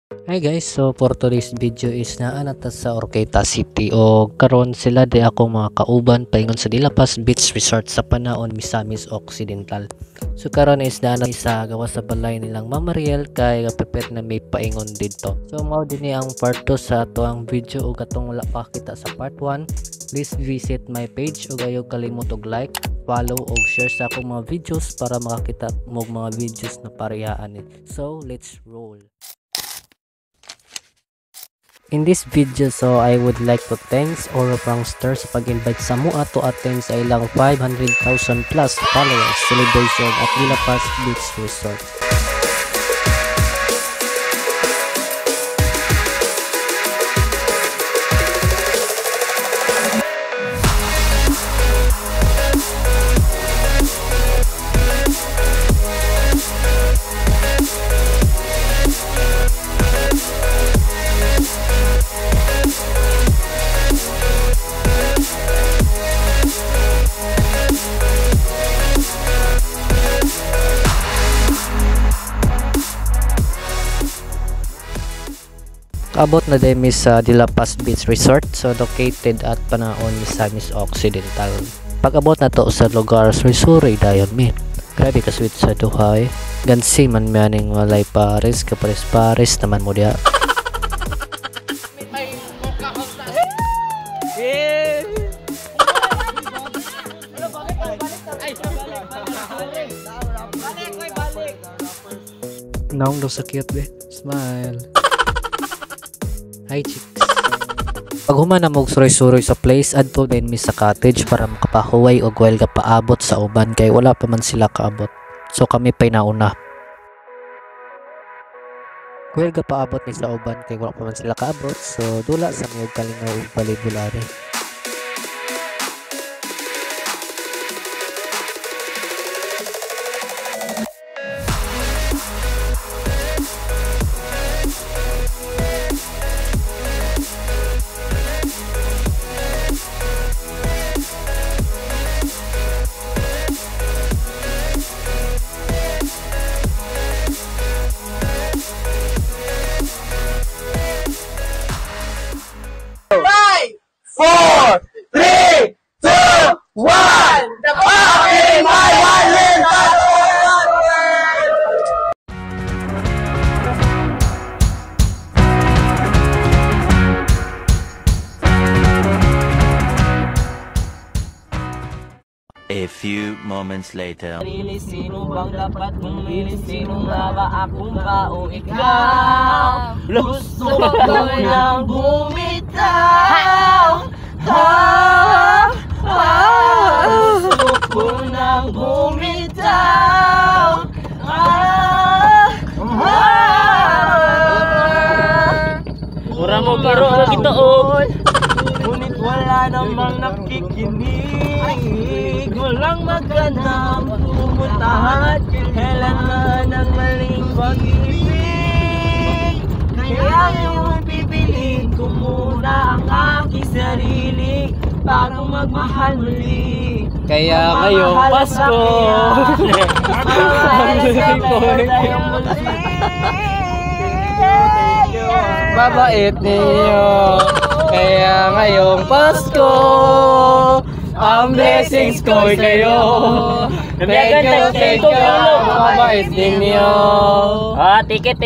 Hi guys, so for today's video is naa ta sa Orcaita City o karon sila di ako mga kauban paingon sa Dilapas Beach Resort sa Panaon, Misamis Occidental. So karon is naa sa gawa sa balay nilang Mama Riel kay prepare na may paingon dito. So mao dinhi ang part 2 sa ato ang video ug katong wala pa kita sa part 1. Please visit my page ug ayaw kalimot og like, follow ug share sa akong mga videos para makakita mo mga videos na parehaan. So let's roll. In this video, so I would like to thanks Oro Pranksters sa pag-invite sa mua to attend sa ilang 500,000 plus followers celebration at Dilapas Beach Resort. Abot na demi sa Dilapas Beach Resort, so located at Panaon, Misamis Occidental. Pag-abot na to sa lugar suray dayon mi. Grabe ka sweet sa duhay. Gansi man maning walay pares ka pares naman mo dia. Naong daw sakit be. Smile. Hi chicks. Pag human na mong suroy-suroy sa place, adto din mi sa cottage para makapahuway o while ka paabot sa uban kay wala pa man sila kaabot. So kami pa'y nauna. While ka paabot ni sa uban kay wala pa man sila kaabot, so dula sa miyog kalingaw ug balibulari. Four, three, two, one. The fucking my one win. A few moments later. Sino bang dapat pumili? Sino nga ba akong ba o ikaw? Gusto ko nang bumitaw. Gusto ko nang bumitaw. Mura mo karo ang kitoon. Ngunit wala namang nakikinig. Walang magandang pumutahan. Kailan man ang maling pag-ibig. Kaya yung pipiliin ko muna ang aking sarili bago magmahal muli. Kaya ngayong Pasko babait ninyo. Kaya ngayong Pasko ang blessings ko kayo. Thank you, babait ninyo. Tiket